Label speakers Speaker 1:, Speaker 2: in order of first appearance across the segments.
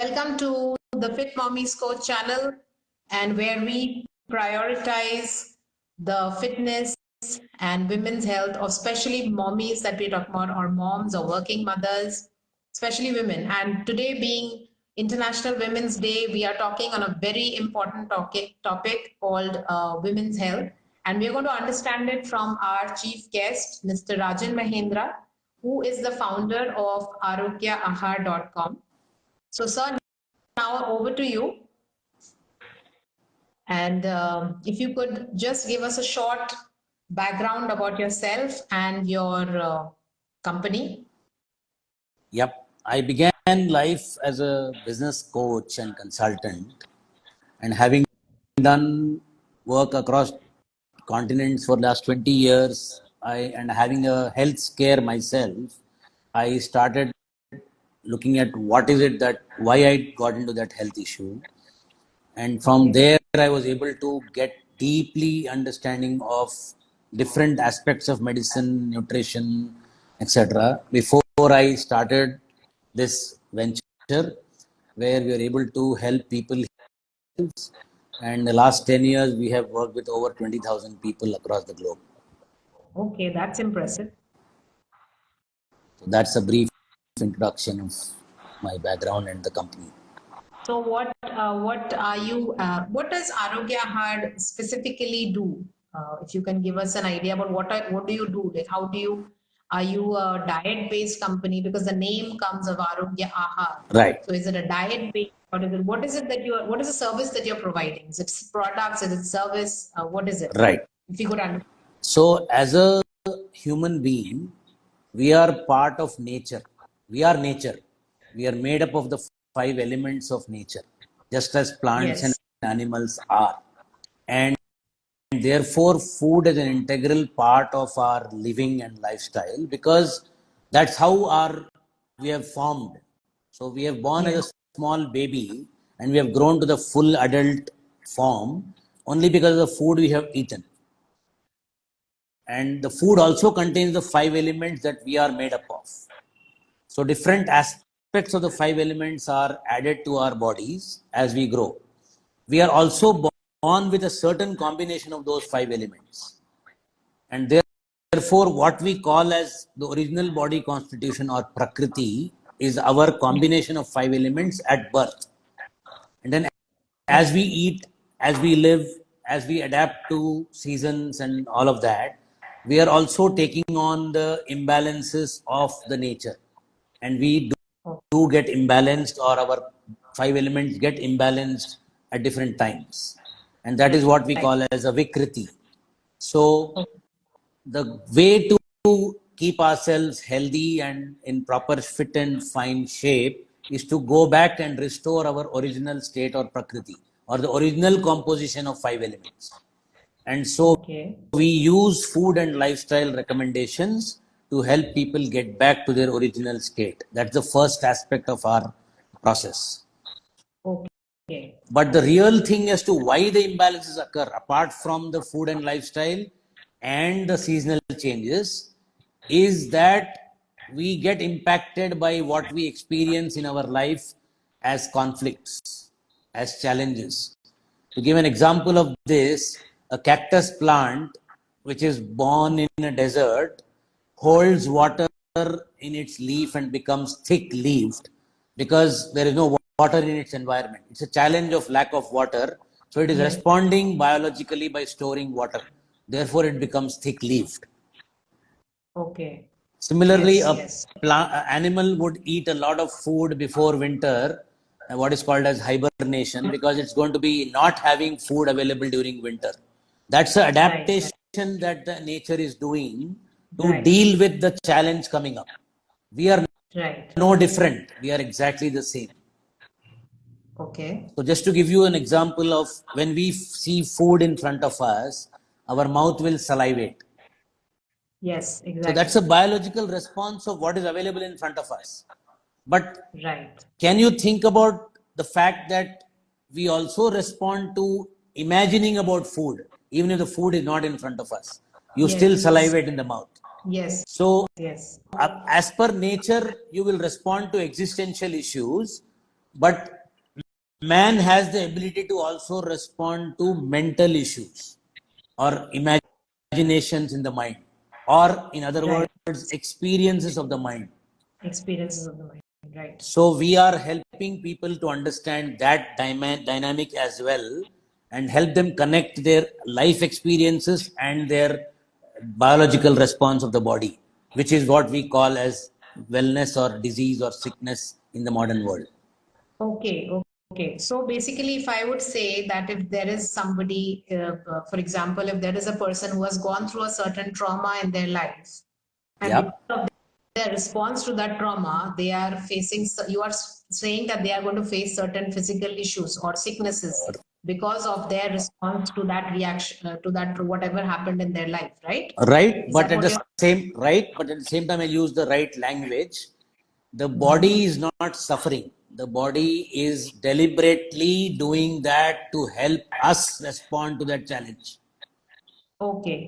Speaker 1: Welcome to the Fit Mommies Coach channel, and where we prioritize the fitness and women's health of especially mommies that we're talking about, or moms or working mothers, especially women. And today being International Women's Day, we are talking on a very important topic called women's health. And we're going to understand it from our chief guest, Mr. Rajan Mahendra, who is the founder of arogyaahar.com. So, sir, now over to you. And if you could just give us a short background about yourself and your company.
Speaker 2: Yep. I began life as a business coach and consultant, and having done work across continents for the last 20 years, and having a health scare myself, I started looking at why I got into that health issue. And from there, I was able to get deeply understanding of different aspects of medicine, nutrition, etc. before I started this venture, where we are able to help people. And the last 10 years, we have worked with over 20,000 people across the globe.
Speaker 1: Okay, that's impressive.
Speaker 2: So that's a brief introduction of my background and the company.
Speaker 1: So what does Arogya Ahar specifically do? If you can give us an idea about what do you do? Like are you a diet-based company? Because the name comes of Arogya Ahar.
Speaker 2: Right.
Speaker 1: So is it a diet-based? What is the service that you're providing? Is it products? Is it service? What is it?
Speaker 2: Right.
Speaker 1: If you could understand.
Speaker 2: So as a human being, we are part of nature. We are nature. We are made up of the 5 elements of nature, just as plants and animals are. And therefore, food is an integral part of our living and lifestyle, because that's how we have formed. So we have born as a small baby, and we have grown to the full adult form only because of the food we have eaten. And the food also contains the 5 elements that we are made up of. So different aspects of the 5 elements are added to our bodies as we grow. We are also born with a certain combination of those 5 elements. And therefore, what we call as the original body constitution, or Prakriti, is our combination of 5 elements at birth. And then as we eat, as we live, as we adapt to seasons and all of that, we are also taking on the imbalances of the nature. And we do get imbalanced, or our 5 elements get imbalanced at different times. And that is what we call as a Vikriti. So the way to keep ourselves healthy and in proper fit and fine shape is to go back and restore our original state, or Prakriti, or the original composition of 5 elements. And so we use food and lifestyle recommendations to help people get back to their original state. That's the first aspect of our process.
Speaker 1: Okay.
Speaker 2: But the real thing as to why the imbalances occur, apart from the food and lifestyle and the seasonal changes, is that we get impacted by what we experience in our life as conflicts, as challenges. To give an example of this, a cactus plant which is born in a desert holds water in its leaf and becomes thick-leaved because there is no water in its environment. It's a challenge of lack of water. So it is responding biologically by storing water. Therefore, it becomes thick-leaved.
Speaker 1: Okay.
Speaker 2: Similarly, an animal would eat a lot of food before winter, what is called as hibernation, because it's going to be not having food available during winter. That's an adaptation that the nature is doing to deal with the challenge coming up. We are no different. We are exactly the same.
Speaker 1: Okay.
Speaker 2: So just to give you an example of when we see food in front of us, our mouth will salivate.
Speaker 1: Yes, exactly.
Speaker 2: So that's a biological response of what is available in front of us. But can you think about the fact that we also respond to imagining about food, even if the food is not in front of us? You still salivate in the mouth.
Speaker 1: Yes.
Speaker 2: So as per nature, you will respond to existential issues but man has the ability to also respond to mental issues or imaginations in the mind, or in other
Speaker 1: Right.
Speaker 2: words, experiences of the mind.
Speaker 1: Experiences of the mind. Right.
Speaker 2: So we are helping people to understand that dynamic as well, and help them connect their life experiences and their biological response of the body, which is what we call as wellness or disease or sickness in the modern world.
Speaker 1: Okay, okay. So basically, if I would say that if there is somebody, for example, if there is a person who has gone through a certain trauma in their life, and
Speaker 2: Yeah.
Speaker 1: because of their response to that trauma, they are facing, you are saying that they are going to face certain physical issues or sicknesses because of their response to that reaction, to that whatever happened in their life, right?
Speaker 2: Right,
Speaker 1: Is
Speaker 2: but
Speaker 1: that
Speaker 2: at
Speaker 1: what
Speaker 2: the
Speaker 1: you're
Speaker 2: same right, but at the same time, I use the right language. The
Speaker 1: Mhm.
Speaker 2: body is not suffering. The body is deliberately doing that to help us respond to that challenge.
Speaker 1: Okay,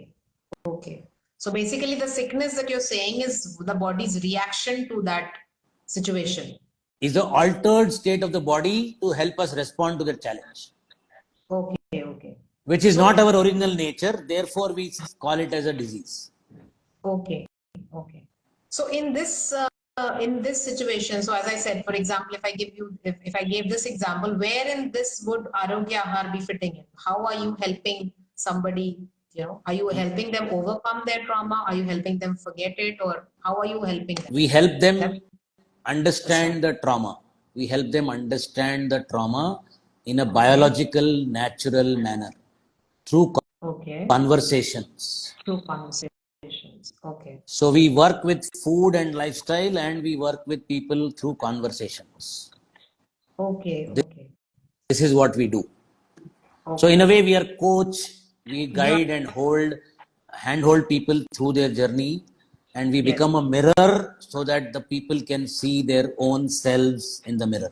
Speaker 1: okay. So basically, the sickness that you're saying is the body's reaction to that situation.
Speaker 2: Is the altered state of the body to help us respond to the challenge,
Speaker 1: Okay, okay.
Speaker 2: which is not
Speaker 1: So,
Speaker 2: our original nature. Therefore, we call it as a disease.
Speaker 1: okay, okay. So in this situation, so as I said, for example, if I gave this example, where in this would Arogya Ahar be fitting in? How are you helping somebody? You know, are you helping them overcome their trauma? Are you helping them forget it, or how are you helping them?
Speaker 2: We help
Speaker 1: That's
Speaker 2: them
Speaker 1: understand.
Speaker 2: understand the trauma. We help them understand the trauma in a
Speaker 1: Okay,
Speaker 2: biological, natural manner through
Speaker 1: okay.
Speaker 2: conversations.
Speaker 1: Through conversations. Okay,
Speaker 2: So we work with food and lifestyle, and we work with people through conversations.
Speaker 1: okay,
Speaker 2: This,
Speaker 1: okay,
Speaker 2: this is what we do. So in a
Speaker 1: okay.
Speaker 2: way, we are coach. We
Speaker 1: You are
Speaker 2: guide and handhold people through their journey, and we
Speaker 1: yes,
Speaker 2: become a mirror so that the people can see their own selves in the mirror.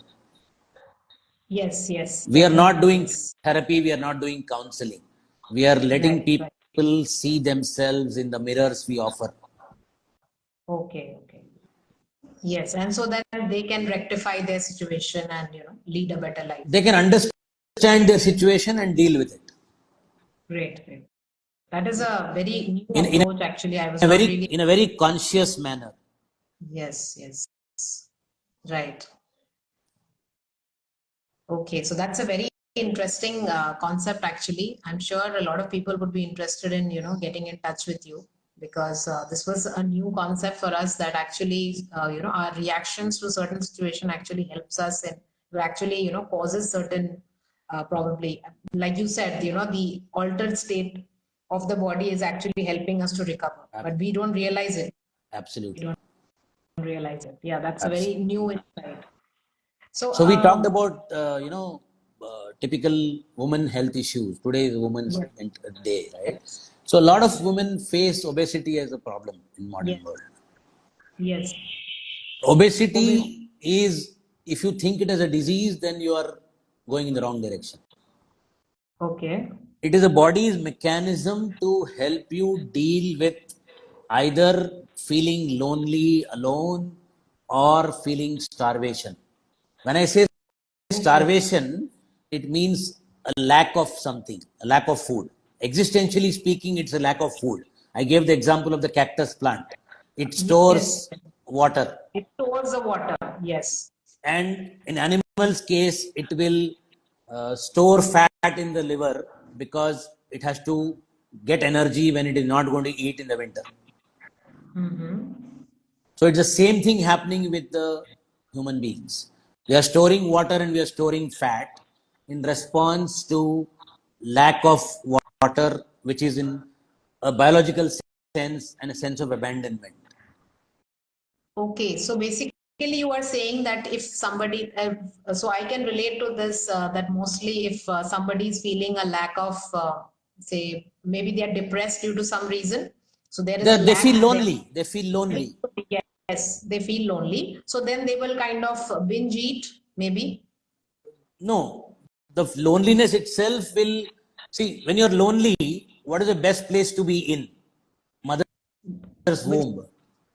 Speaker 1: yes, yes,
Speaker 2: We are not
Speaker 1: definitely
Speaker 2: doing
Speaker 1: yes.
Speaker 2: therapy. We are not doing counseling. We are letting
Speaker 1: Right, right.
Speaker 2: people see themselves in the mirrors we offer.
Speaker 1: Okay, okay. Yes, and so that they can rectify their situation and lead a better life.
Speaker 2: They can understand their situation and deal with it
Speaker 1: Great, great. That is a very new
Speaker 2: in, in,
Speaker 1: approach. Actually, I was
Speaker 2: a
Speaker 1: not
Speaker 2: very
Speaker 1: really.
Speaker 2: in a very conscious manner.
Speaker 1: Yes, yes, right. Okay, so that's a very interesting concept. Actually, I'm sure a lot of people would be interested in getting in touch with you because this was a new concept for us that actually our reactions to certain situation actually helps us and actually causes certain probably like you said the altered state of the body is actually helping us to recover, but we don't realize it. We
Speaker 2: Absolutely.
Speaker 1: don't realize it. Yeah, that's a very
Speaker 2: Absolutely.
Speaker 1: new insight. So
Speaker 2: So we talked about typical women health issues. Today is Women's
Speaker 1: yes,
Speaker 2: Day, right?
Speaker 1: yes,
Speaker 2: So a lot of
Speaker 1: yes.
Speaker 2: women face obesity as a problem in modern
Speaker 1: Yes,
Speaker 2: world.
Speaker 1: yes. Obviously.
Speaker 2: Obesity is, if you think it as a disease, then you are going in the wrong direction.
Speaker 1: Okay.
Speaker 2: It is a body's mechanism to help you deal with either feeling lonely alone or feeling starvation. When I say
Speaker 1: Okay.
Speaker 2: starvation, it means a lack of something, a lack of food. Existentially speaking, it's a lack of food. I gave the example of the cactus plant. It
Speaker 1: Yes.
Speaker 2: stores water,
Speaker 1: It stores the water. Yes.
Speaker 2: and in animals case it will store fat in the liver because it has to get energy when it is not going to eat in the winter.
Speaker 1: Mm-hmm.
Speaker 2: So it's the same thing happening with the human beings. We are storing water and we are storing fat in response to lack of water, which is in a biological sense and a sense of abandonment.
Speaker 1: Okay. So basically, you are saying that if somebody, so I can relate to this that mostly if somebody is feeling a lack of, say, maybe they are depressed due to some reason. So there is a
Speaker 2: They feel
Speaker 1: lack there.
Speaker 2: lonely. They feel lonely.
Speaker 1: Yes, they feel lonely. So then they will kind of binge eat, maybe.
Speaker 2: No, the loneliness itself will see when you're lonely. What is the best place to be in? Mother's
Speaker 1: Which,
Speaker 2: womb.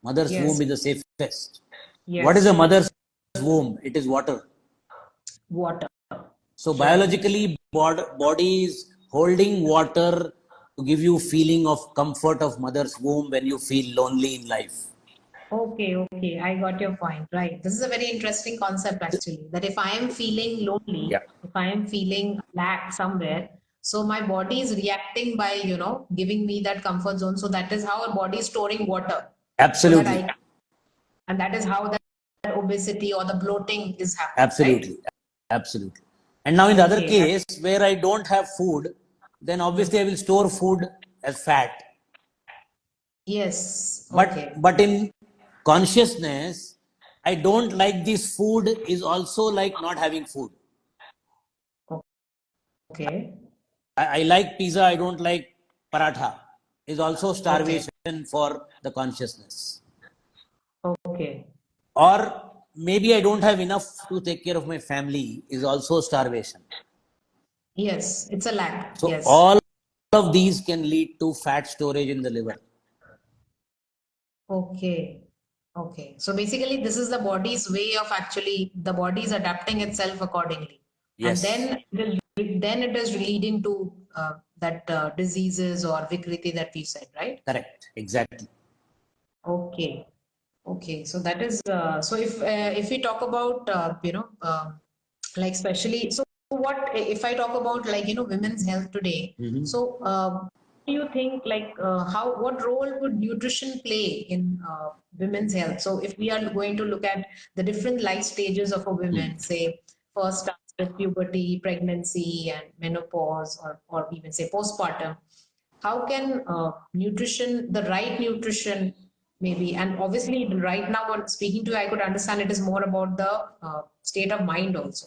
Speaker 2: Mother's womb
Speaker 1: yes,
Speaker 2: is the safest. What is a
Speaker 1: yes.
Speaker 2: mother's womb? It is water.
Speaker 1: Water.
Speaker 2: So
Speaker 1: Right.
Speaker 2: biologically, body is holding water to give you feeling of comfort of mother's womb when you feel lonely in life.
Speaker 1: Okay, I got your point. Right. This is a very interesting concept actually. That if I am feeling lonely,
Speaker 2: Yeah,
Speaker 1: if I am feeling lack somewhere, so my body is reacting by, giving me that comfort zone. So that is how our body is storing water so that
Speaker 2: absolutely,
Speaker 1: and that is how that obesity or the bloating is happening, right?
Speaker 2: absolutely, absolutely. And now in the other
Speaker 1: Okay, that
Speaker 2: case where I don't have food, then obviously I will store food as fat.
Speaker 1: yes,
Speaker 2: But
Speaker 1: okay,
Speaker 2: but in consciousness, I don't like this food is also like not having food.
Speaker 1: okay,
Speaker 2: I like pizza, I don't like paratha, is also
Speaker 1: okay,
Speaker 2: starvation for the consciousness.
Speaker 1: okay.
Speaker 2: Or maybe I don't have enough to take care of my family, is also starvation.
Speaker 1: Yes, it's a lack.
Speaker 2: So
Speaker 1: Yes.
Speaker 2: all of these can lead to fat storage in the liver.
Speaker 1: Okay. Okay. So basically, this is the body's way of actually the body is adapting itself accordingly, and
Speaker 2: Yes,
Speaker 1: then it is leading to that diseases or vikriti that we said, right?
Speaker 2: correct, exactly.
Speaker 1: Okay. Okay. So that is so if we talk about like especially so what if I talk about like women's health today,
Speaker 2: Mm-hmm.
Speaker 1: so do you think like how what role would nutrition play in women's health? So if we are going to look at the different life stages of a woman, say first starts with puberty, pregnancy, and menopause, or even say postpartum, how can nutrition, the right nutrition, maybe, and obviously right now when speaking to you, I could understand it is more about the state of mind also,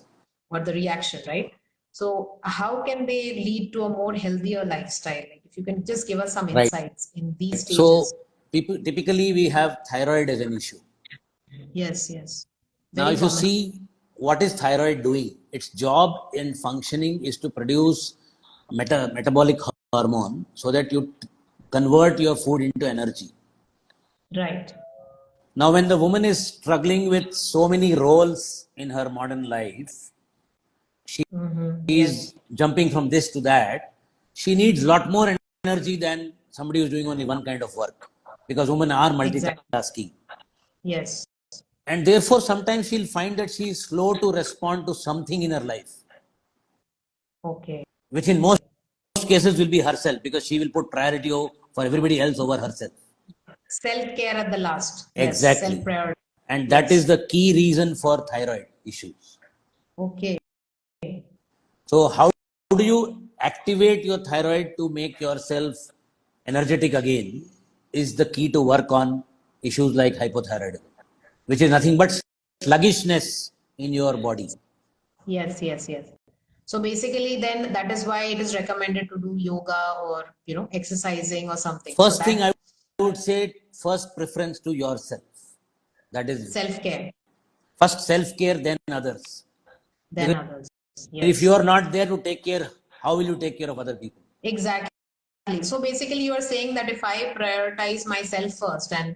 Speaker 1: or the reaction, right? So how can they lead to a more healthier lifestyle? Like if you can just give us some
Speaker 2: Right.
Speaker 1: insights in these
Speaker 2: So
Speaker 1: stages.
Speaker 2: people typically we have thyroid as an issue.
Speaker 1: Yes, yes.
Speaker 2: Now,
Speaker 1: Very
Speaker 2: if you
Speaker 1: common.
Speaker 2: see what is thyroid doing, its job in functioning is to produce metabolic hormone so that you convert your food into energy.
Speaker 1: Right.
Speaker 2: Now, when the woman is struggling with so many roles in her modern life, she
Speaker 1: Mm-hmm.
Speaker 2: is
Speaker 1: Yes.
Speaker 2: jumping from this to that. She needs a lot more energy than somebody who's doing only one kind of work because women are
Speaker 1: Exactly.
Speaker 2: multitasking.
Speaker 1: Yes.
Speaker 2: And therefore, sometimes she'll find that she is slow to respond to something in her life,
Speaker 1: Okay.
Speaker 2: which in most cases will be herself because she will put priority for everybody else over herself.
Speaker 1: Self-care at the last. Yes.
Speaker 2: Exactly.
Speaker 1: Self-priority.
Speaker 2: And that is
Speaker 1: Yes.
Speaker 2: the key reason for thyroid issues.
Speaker 1: Okay.
Speaker 2: So, how do you activate your thyroid to make yourself energetic again? Is the key to work on issues like hypothyroidism, which is nothing but sluggishness in your body.
Speaker 1: Yes, yes, yes. So basically, then that is why it is recommended to do yoga or exercising or something. So
Speaker 2: First thing
Speaker 1: that
Speaker 2: I would say, first preference to yourself. That is
Speaker 1: self-care
Speaker 2: first self care, then others.
Speaker 1: than
Speaker 2: Because
Speaker 1: others.
Speaker 2: if you
Speaker 1: Yes,
Speaker 2: are not there to take care, how will you take care of other people?
Speaker 1: exactly. So basically, you are saying that if I prioritize myself first and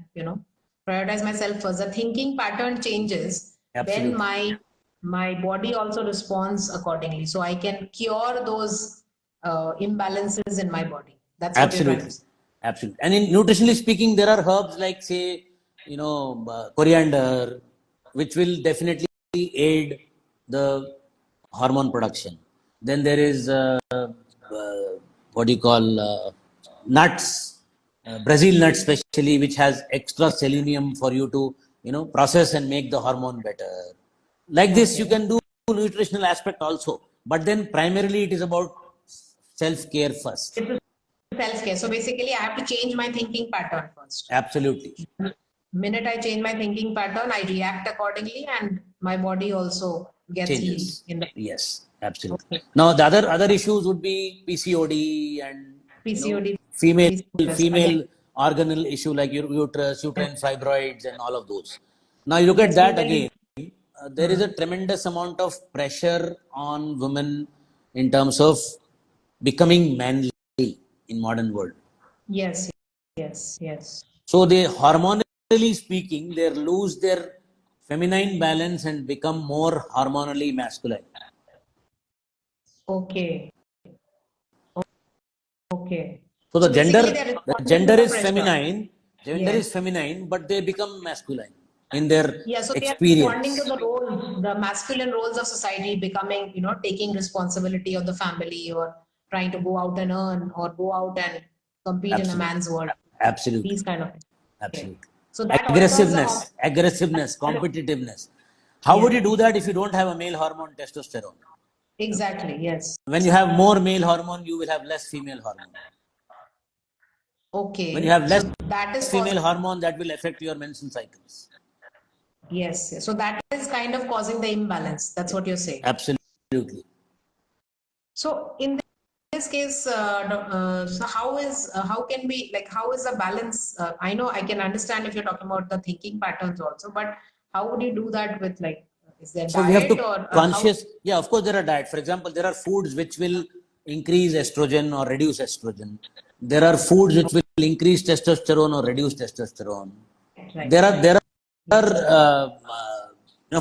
Speaker 1: prioritize myself first, the thinking pattern changes, then
Speaker 2: Absolutely.
Speaker 1: my body also responds accordingly. So I can cure those imbalances in my body. That's what you're trying to
Speaker 2: Absolutely.
Speaker 1: say.
Speaker 2: Absolutely. And in nutritionally speaking, there are herbs like, say, coriander, which will definitely aid the hormone production. Then there is what do you call nuts, Brazil nuts especially, which has extra selenium for you to process and make the hormone better. Like this, you
Speaker 1: Okay.
Speaker 2: can do nutritional aspect also, but then primarily it is about self care first.
Speaker 1: It's a self-care. So basically, I have to change my thinking pattern first.
Speaker 2: Absolutely.
Speaker 1: Minute I change my thinking pattern, I react accordingly, and my body also gets healed
Speaker 2: Changes.
Speaker 1: in the
Speaker 2: Yes, absolutely.
Speaker 1: okay.
Speaker 2: Now the other issues would be PCOD and
Speaker 1: PCOD,
Speaker 2: female
Speaker 1: PCOS.
Speaker 2: female
Speaker 1: Again,
Speaker 2: organelle issue like uterus, uterine fibroids, and all of those. Now you look at
Speaker 1: yes,
Speaker 2: that
Speaker 1: female.
Speaker 2: again. There is a tremendous amount of pressure on women in terms of becoming manly in modern world.
Speaker 1: Yes, yes, yes.
Speaker 2: So they hormonally speaking, they lose their feminine balance and become more hormonally masculine.
Speaker 1: Okay. Okay.
Speaker 2: So
Speaker 1: So basically, they're
Speaker 2: the
Speaker 1: responding to
Speaker 2: gender
Speaker 1: the
Speaker 2: is
Speaker 1: pressure.
Speaker 2: feminine,
Speaker 1: Yes.
Speaker 2: but they become masculine in their
Speaker 1: Yeah, so they are responding to
Speaker 2: experience.
Speaker 1: the roles, the masculine roles of society, becoming, taking responsibility of the family, or trying to go out and earn, or go out and compete in a
Speaker 2: Absolutely.
Speaker 1: man's world.
Speaker 2: Absolutely.
Speaker 1: These kind of things. Okay.
Speaker 2: Absolutely.
Speaker 1: So that alters the hormone.
Speaker 2: Aggressiveness, competitiveness. How would you
Speaker 1: Yes,
Speaker 2: do that if you don't have a male hormone, testosterone?
Speaker 1: exactly. Yes.
Speaker 2: When you have more male hormone, you will have less female hormone. When you
Speaker 1: Okay.
Speaker 2: have less
Speaker 1: So that is causing,
Speaker 2: female hormone, that will affect your menstrual cycles.
Speaker 1: yes. Yes. So that is kind of causing the imbalance. That's what you're saying.
Speaker 2: Absolutely.
Speaker 1: So in this case, so how can we, like, how is the balance? I know I can understand if you're talking about the thinking patterns also, but how would you do that with, like, is there
Speaker 2: So we have
Speaker 1: diet,
Speaker 2: to
Speaker 1: or how?
Speaker 2: yeah, of course there are diet. For example, there are foods which will increase estrogen or reduce estrogen. There are foods which will increase testosterone or reduce testosterone.
Speaker 1: Right,
Speaker 2: There are,
Speaker 1: yes,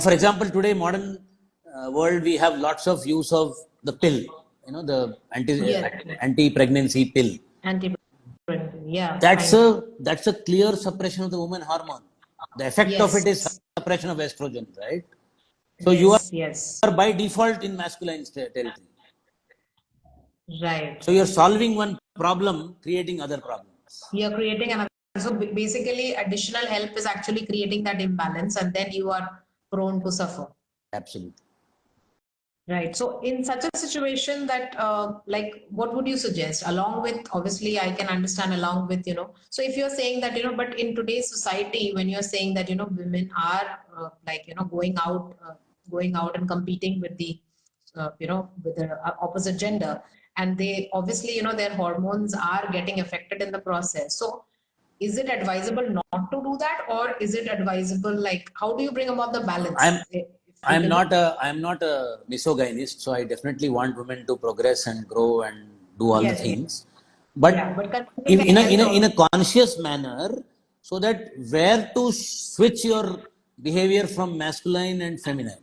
Speaker 2: for example, today modern world we have lots of use of the pill, the
Speaker 1: yes,
Speaker 2: anti-pregnancy pill.
Speaker 1: anti, yeah,
Speaker 2: That's
Speaker 1: fine,
Speaker 2: a clear suppression of the woman hormone. The effect of
Speaker 1: yes,
Speaker 2: it is suppression of estrogen, right? So you
Speaker 1: yes, yes,
Speaker 2: are by default in masculine territory.
Speaker 1: right,
Speaker 2: So you're
Speaker 1: right.
Speaker 2: solving one problem, creating other problems.
Speaker 1: You're creating another. So basically, additional help is actually creating that imbalance, and then you are prone to suffer.
Speaker 2: Absolutely.
Speaker 1: Right. So in such a situation, that like, what would you suggest? Along with, obviously, I can understand, along with, so if you're saying that, but in today's society, when you're saying that, women are like, going out and competing with the, with the opposite gender, and they obviously, their hormones are getting affected in the process. So is it advisable not to do that, or is it advisable, like, how do you bring about the
Speaker 2: I'm
Speaker 1: balance? If
Speaker 2: I'm
Speaker 1: people,
Speaker 2: not a misogynist, so I definitely want women to progress and grow and do all the
Speaker 1: yes, yes.
Speaker 2: things.
Speaker 1: Yeah,
Speaker 2: But
Speaker 1: but considering
Speaker 2: if
Speaker 1: the
Speaker 2: in
Speaker 1: health
Speaker 2: in
Speaker 1: also.
Speaker 2: a conscious manner, so that where to switch your behavior from masculine and feminine.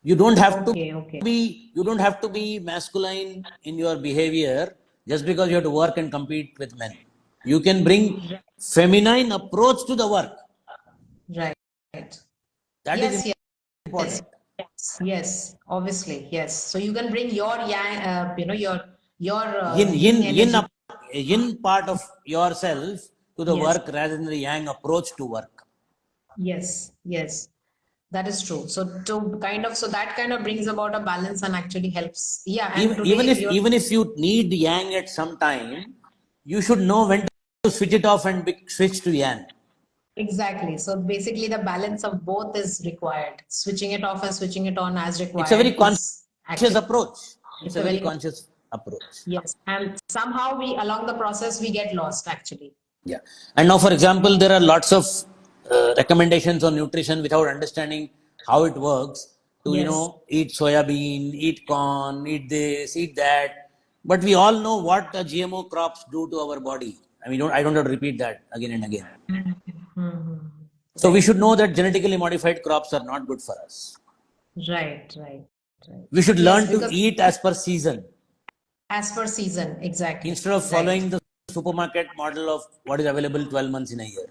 Speaker 2: You don't have to
Speaker 1: Okay, okay.
Speaker 2: be masculine in your behavior just because you have to work and compete with men. You can bring feminine approach to the work.
Speaker 1: Right. Right.
Speaker 2: That is
Speaker 1: Yes, yes,
Speaker 2: important.
Speaker 1: yes, yes, obviously, yes. So you can bring your yang, your
Speaker 2: yin yin
Speaker 1: yin
Speaker 2: yin
Speaker 1: energy.
Speaker 2: up, yin part of yourself to the
Speaker 1: Yes,
Speaker 2: work rather than the yang approach to work.
Speaker 1: yes, yes. That is true. So to kind of, so that kind of brings about a balance and actually helps. Yeah, and today you're
Speaker 2: Even if you need yang at some time, you should know when to switch it off and switch to yang.
Speaker 1: exactly. So basically, the balance of both is required. Switching it off and switching it on as
Speaker 2: It's a very
Speaker 1: required is
Speaker 2: conscious
Speaker 1: actually,
Speaker 2: approach. It's
Speaker 1: it's
Speaker 2: a
Speaker 1: a
Speaker 2: very
Speaker 1: very,
Speaker 2: conscious approach.
Speaker 1: yes. And somehow we, along the process, we get lost actually.
Speaker 2: Yeah. And now, for example, there are lots of recommendations on nutrition without understanding how it works. To
Speaker 1: Yes,
Speaker 2: eat soya bean, eat corn, eat this, eat that. But we all know what the GMO crops do to our body. I don't have to repeat that again and again.
Speaker 1: hmm.
Speaker 2: So we
Speaker 1: Right,
Speaker 2: should know that genetically modified crops are not good for us.
Speaker 1: right, right, right.
Speaker 2: We should
Speaker 1: Yes,
Speaker 2: learn to
Speaker 1: because
Speaker 2: eat as per season
Speaker 1: as per season, exactly.
Speaker 2: instead of
Speaker 1: Right,
Speaker 2: following the supermarket model of what is available 12 months in a year.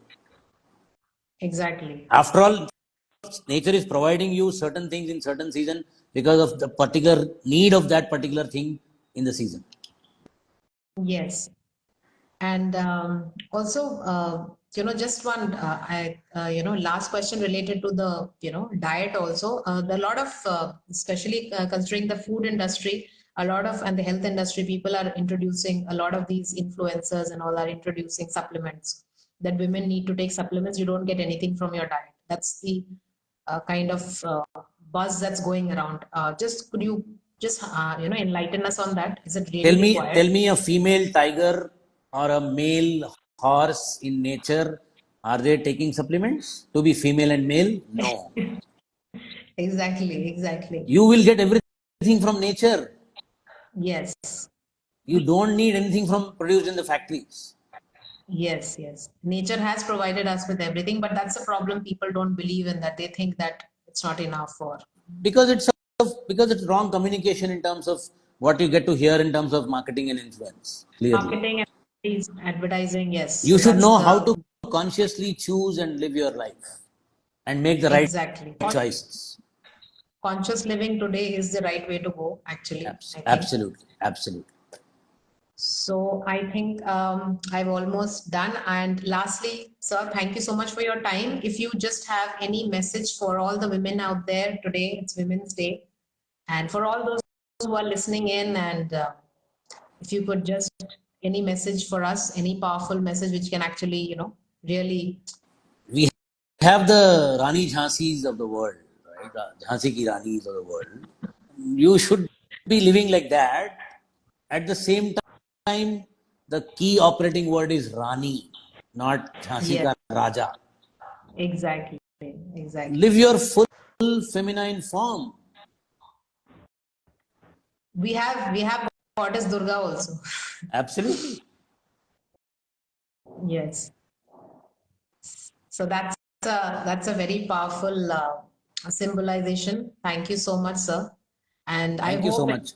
Speaker 1: exactly.
Speaker 2: After all, nature is providing you certain things in certain season because of the particular need of that particular thing in the season.
Speaker 1: Yes. And also, just one, last question related to the, diet also. The lot of, especially considering the food industry, a lot of, and the health industry, people are introducing, a lot of these influencers and all are introducing supplements, that women need to take supplements. You don't get anything from your diet. That's the kind of buzz that's going around. Just could you just, enlighten us on that? Is it really
Speaker 2: Tell
Speaker 1: required?
Speaker 2: me a female tiger or a male horse in nature, are they taking supplements to be female and male? No.
Speaker 1: Exactly, exactly.
Speaker 2: You will get everything from nature.
Speaker 1: Yes,
Speaker 2: You don't need anything from produced in the factories.
Speaker 1: yes, yes. Nature has provided us with everything, but that's a problem. People don't believe in that. They think that. it's not enough, or
Speaker 2: because it's wrong communication in terms of what you get to hear in terms of marketing and influence. Clearly,
Speaker 1: marketing and advertising? Yes.
Speaker 2: you
Speaker 1: So
Speaker 2: should
Speaker 1: that's
Speaker 2: know how to
Speaker 1: the
Speaker 2: consciously choose and live your life and make the right
Speaker 1: exactly
Speaker 2: choices.
Speaker 1: conscious living today is the right way to go. Actually, I think.
Speaker 2: Absolutely, absolutely.
Speaker 1: So I think I've almost done. And lastly, sir, thank you so much for your time. If you just have any message for all the women out there today, it's Women's Day, and for all those who are listening in, and if you could just any message for us, any powerful message which can actually, really.
Speaker 2: We have the Rani Jhansis of the world, right? Jhansi ki Ranis of the world. You should be living like that. At the same time, the key operating word is Rani, not Jhansi
Speaker 1: Yes,
Speaker 2: ka Raja.
Speaker 1: exactly, exactly.
Speaker 2: Live your full feminine form.
Speaker 1: We have goddess Durga also.
Speaker 2: Absolutely.
Speaker 1: Yes. So that's a very powerful symbolization. Thank you so much, sir. And I
Speaker 2: Thank you so
Speaker 1: hope
Speaker 2: much.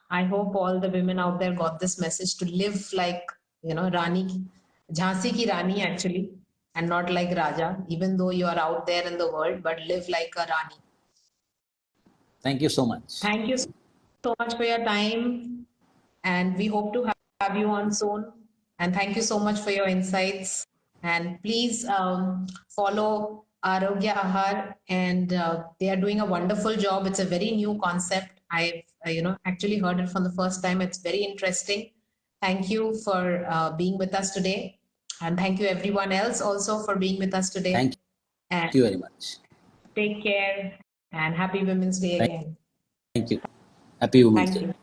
Speaker 1: I hope all the women out there got this message to live like Jhansi ki Rani actually, and not like Raja. Even though you are out there in the world, but live like a Rani.
Speaker 2: Thank you so much.
Speaker 1: Thank you so much for your time, and we hope to have you on soon. And thank you so much for your insights. And please follow Arogya Ahar, and they are doing a wonderful job. It's a very new concept. I've actually heard it from the first time. It's very interesting. Thank you for being with us today, and thank you everyone else also for being with us today.
Speaker 2: Thank
Speaker 1: And
Speaker 2: you very much.
Speaker 1: take care, and happy Women's Day again.
Speaker 2: Thank you. Happy Women's
Speaker 1: Thank
Speaker 2: Day.
Speaker 1: you.